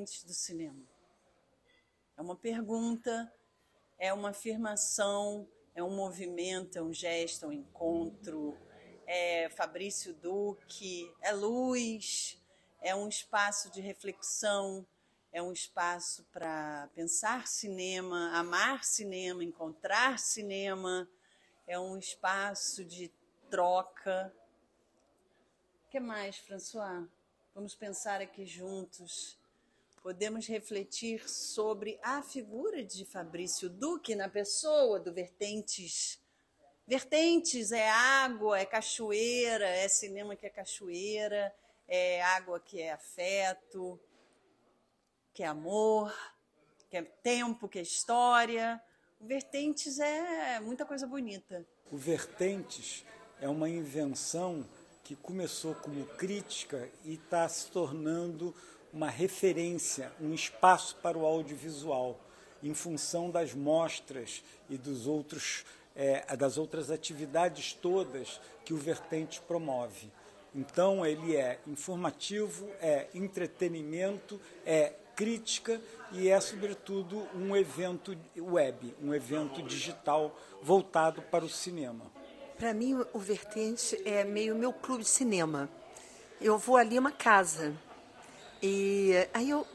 vertentes do cinema? É uma pergunta, é uma afirmação, é um movimento, é um gesto, é um encontro, é Fabrício Duque, é luz, é um espaço de reflexão, é um espaço para pensar cinema, amar cinema, encontrar cinema, é um espaço de troca. O que mais, François? Vamos pensar aqui juntos. Podemos refletir sobre a figura de Fabrício Duque na pessoa do Vertentes. Vertentes é água, é cachoeira, é cinema que é cachoeira, é água que é afeto, que é amor, que é tempo, que é história. O Vertentes é muita coisa bonita. O Vertentes é uma invenção que começou como crítica e está se tornando uma referência, um espaço para o audiovisual, em função das mostras e das outras atividades todas que o Vertentes promove. Então, ele é informativo, é entretenimento, é crítica e é, sobretudo, um evento web, um evento digital voltado para o cinema. Para mim, o Vertente é meio meu clube de cinema. Eu vou ali uma casa e aí eu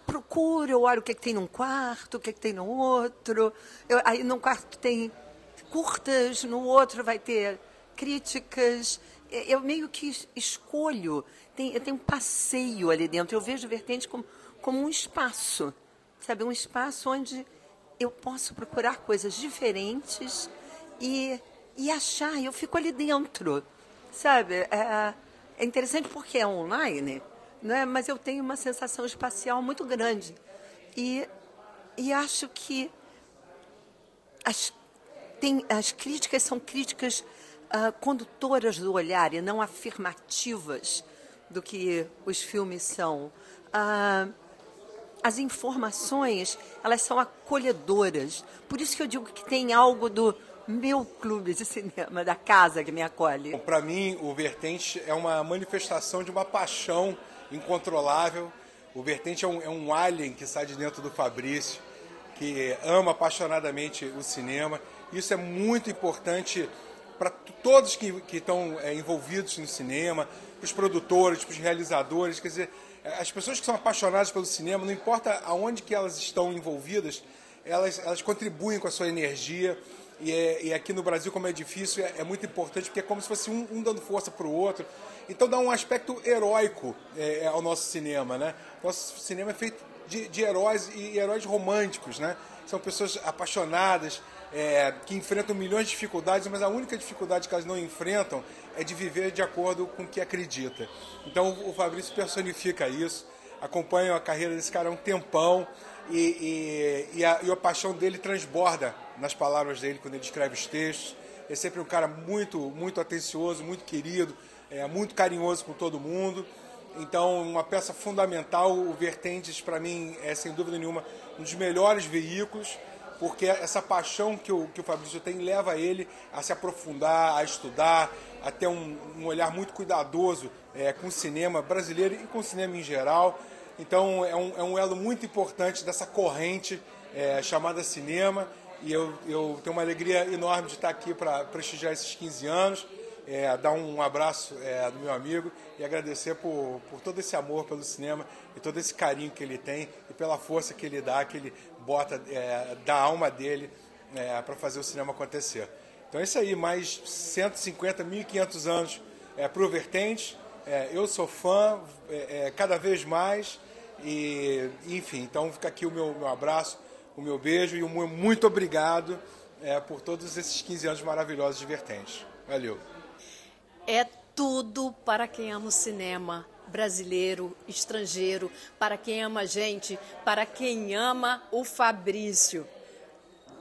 procuro, eu olho o que, é que tem num quarto, o que, é que tem no outro. Aí num quarto tem curtas, no outro vai ter críticas. Eu meio que escolho, eu tenho um passeio ali dentro. Eu vejo o Vertente como um espaço, sabe? Um espaço onde eu posso procurar coisas diferentes e achar, eu fico ali dentro, sabe? É interessante porque é online, né? Mas eu tenho uma sensação espacial muito grande. E acho que as críticas são críticas condutoras do olhar e não afirmativas do que os filmes são. As informações, elas são acolhedoras. Por isso que eu digo que tem algo do meu clube de cinema, da casa que me acolhe. Para mim, o Vertente é uma manifestação de uma paixão incontrolável. O Vertente é um alien que sai de dentro do Fabrício, que ama apaixonadamente o cinema. Isso é muito importante para todos que estão envolvidos no cinema, para os produtores, para os realizadores. Quer dizer, as pessoas que são apaixonadas pelo cinema, não importa aonde que elas estão envolvidas, elas contribuem com a sua energia. E aqui no Brasil, como é difícil, é muito importante, porque é como se fosse um dando força para o outro. Então dá um aspecto heróico ao nosso cinema, né? Nosso cinema é feito de heróis e heróis românticos, né? São pessoas apaixonadas, que enfrentam milhões de dificuldades, mas a única dificuldade que elas não enfrentam é de viver de acordo com o que acredita. Então o Fabrício personifica isso. Acompanho a carreira desse cara há um tempão e a paixão dele transborda nas palavras dele quando ele escreve os textos. É sempre um cara muito, muito atencioso, muito querido, muito carinhoso com todo mundo. Então, uma peça fundamental. O Vertentes, para mim, é sem dúvida nenhuma um dos melhores veículos, porque essa paixão que o Fabrício tem leva ele a se aprofundar, a estudar, a ter um olhar muito cuidadoso com o cinema brasileiro e com o cinema em geral. Então, é um elo muito importante dessa corrente chamada cinema, e eu tenho uma alegria enorme de estar aqui para prestigiar esses 15 anos, dar um abraço do meu amigo e agradecer por todo esse amor pelo cinema e todo esse carinho que ele tem e pela força que ele dá, que ele bota da alma dele para fazer o cinema acontecer. Então é isso aí, mais 150, 1.500 anos para o Vertente. Eu sou fã cada vez mais e, enfim, então fica aqui o meu abraço, o meu beijo e o meu muito obrigado por todos esses 15 anos maravilhosos de Vertente. Valeu. É tudo para quem ama o cinema brasileiro, estrangeiro, para quem ama a gente, para quem ama o Fabrício.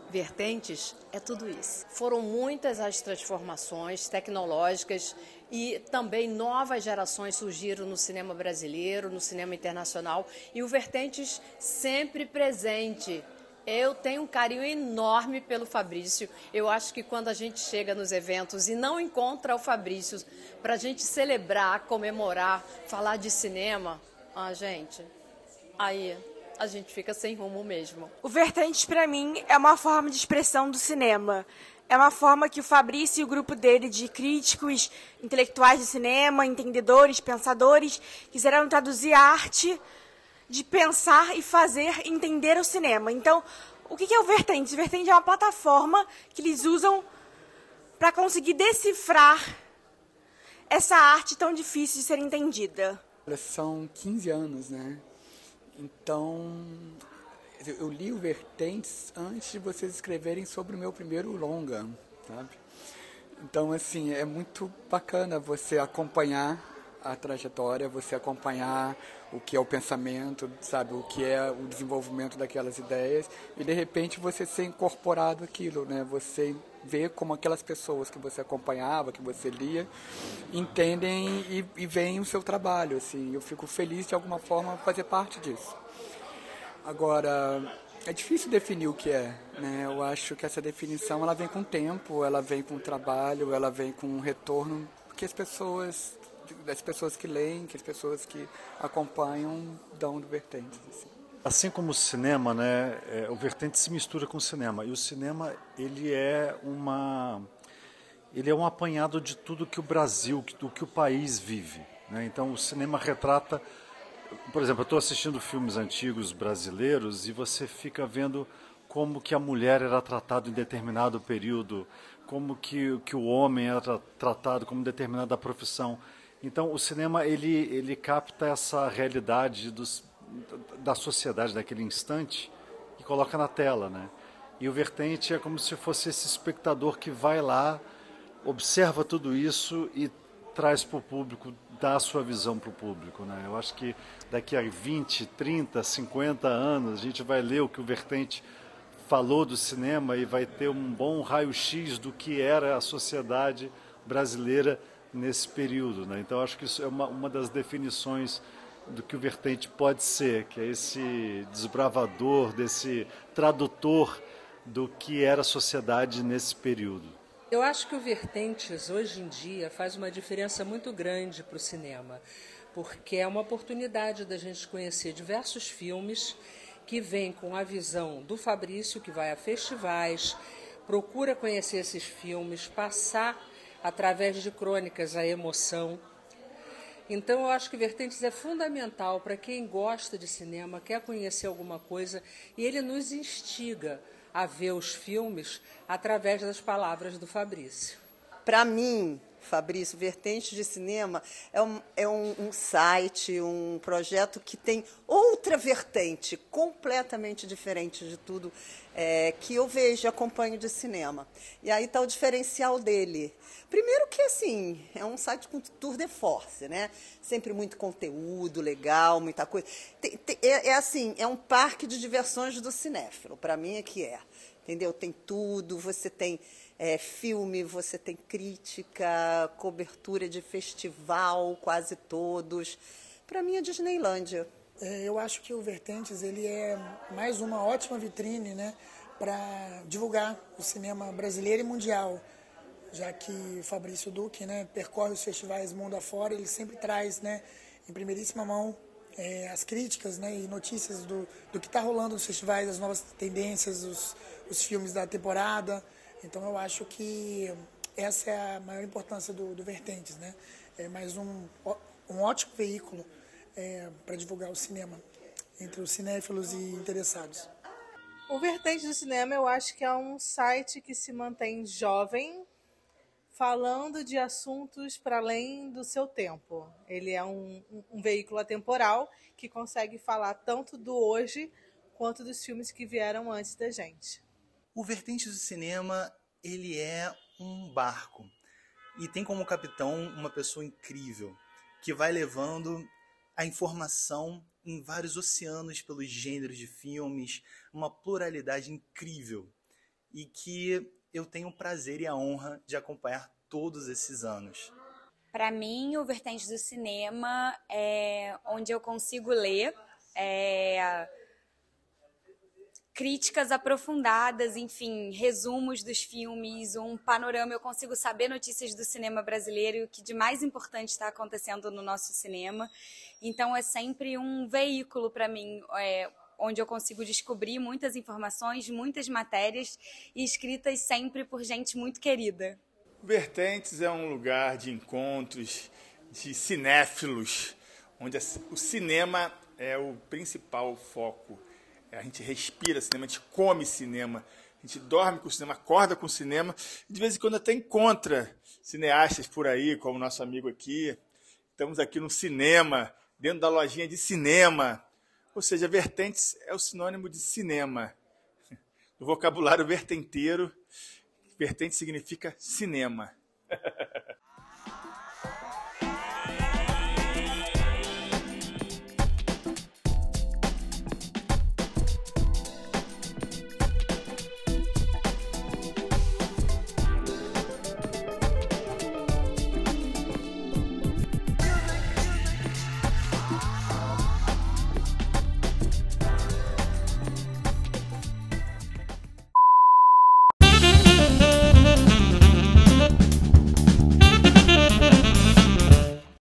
Vertentes é tudo isso. Foram muitas as transformações tecnológicas e também novas gerações surgiram no cinema brasileiro, no cinema internacional, e o Vertentes sempre presente. Eu tenho um carinho enorme pelo Fabrício. Eu acho que quando a gente chega nos eventos e não encontra o Fabrício para a gente celebrar, comemorar, falar de cinema, gente, Aí a gente fica sem rumo mesmo. O Vertentes, para mim, é uma forma de expressão do cinema. É uma forma que o Fabrício e o grupo dele de críticos, intelectuais de cinema, entendedores, pensadores, quiseram traduzir a arte de pensar e fazer entender o cinema. Então, o que é o Vertentes? O Vertentes é uma plataforma que eles usam para conseguir decifrar essa arte tão difícil de ser entendida. São 15 anos, né? Então, eu li o Vertentes antes de vocês escreverem sobre o meu primeiro longa, sabe? Então, assim, é muito bacana você acompanhar a trajetória, você acompanhar o que é o pensamento, sabe? O que é o desenvolvimento daquelas ideias e, de repente, você ser incorporado àquilo, né? Você ver como aquelas pessoas que você acompanhava, que você lia, entendem e veem o seu trabalho, assim. Eu fico feliz, de alguma forma, fazer parte disso. Agora, é difícil definir o que é, né? Eu acho que essa definição, ela vem com o tempo, ela vem com o trabalho, ela vem com o retorno que as pessoas que leem, que as pessoas que acompanham dão do Vertentes, assim como o cinema, né, o Vertente se mistura com o cinema. E o cinema, ele é um apanhado de tudo que o Brasil, do que o país vive, né? Então, o cinema retrata... Por exemplo, eu estou assistindo filmes antigos brasileiros e você fica vendo como que a mulher era tratada em determinado período, como que o homem era tratado como determinada profissão. Então, o cinema, ele capta essa realidade da sociedade daquele instante e coloca na tela, né? E o Vertente é como se fosse esse espectador que vai lá, observa tudo isso e traz para o público, dá a sua visão para o público, né? Eu acho que daqui a 20, 30, 50 anos a gente vai ler o que o Vertente falou do cinema e vai ter um bom raio-x do que era a sociedade brasileira nesse período, né? Então acho que isso é uma das definições do que o Vertente pode ser, que é esse desbravador, desse tradutor do que era a sociedade nesse período. Eu acho que o Vertentes, hoje em dia, faz uma diferença muito grande para o cinema, porque é uma oportunidade da gente conhecer diversos filmes que vêm com a visão do Fabrício, que vai a festivais, procura conhecer esses filmes, passar através de crônicas a emoção. Então, eu acho que Vertentes é fundamental para quem gosta de cinema, quer conhecer alguma coisa, e ele nos instiga a ver os filmes através das palavras do Fabrício. Para mim, Fabrício, Vertentes de Cinema é um site, um projeto que tem outra vertente completamente diferente de tudo que eu vejo e acompanho de cinema. E aí está o diferencial dele. Primeiro que, assim, é um site com tour de force, né? Sempre muito conteúdo legal, muita coisa. Assim, é um parque de diversões do cinéfilo, para mim é que é. Entendeu? Tem tudo, você tem filme, você tem crítica, cobertura de festival, quase todos. Para mim é Disneylândia. Eu acho que o Vertentes ele é mais uma ótima vitrine, né, para divulgar o cinema brasileiro e mundial, já que o Fabrício Duque, né, percorre os festivais mundo afora, ele sempre traz, né, em primeiríssima mão as críticas, né, e notícias do que está rolando nos festivais, as novas tendências, os filmes da temporada. Então eu acho que essa é a maior importância do Vertentes, né? É mais um ótimo veículo para divulgar o cinema entre os cinéfilos e interessados. O Vertentes do Cinema eu acho que é um site que se mantém jovem, falando de assuntos para além do seu tempo. Ele é um veículo atemporal que consegue falar tanto do hoje quanto dos filmes que vieram antes da gente. O Vertentes do Cinema, ele é um barco e tem como capitão uma pessoa incrível que vai levando a informação em vários oceanos pelos gêneros de filmes, uma pluralidade incrível e que eu tenho o prazer e a honra de acompanhar todos esses anos. Para mim, o Vertentes do Cinema é onde eu consigo ler críticas aprofundadas, enfim, resumos dos filmes, um panorama. Eu consigo saber notícias do cinema brasileiro e o que de mais importante está acontecendo no nosso cinema. Então, é sempre um veículo para mim, onde eu consigo descobrir muitas informações, muitas matérias, e escritas sempre por gente muito querida. Vertentes é um lugar de encontros, de cinéfilos, onde o cinema é o principal foco. A gente respira cinema, a gente come cinema, a gente dorme com o cinema, acorda com o cinema. De vez em quando até encontra cineastas por aí, como o nosso amigo aqui. Estamos aqui no cinema, dentro da lojinha de cinema. Ou seja, Vertentes é o sinônimo de cinema. No vocabulário vertenteiro, vertente significa cinema.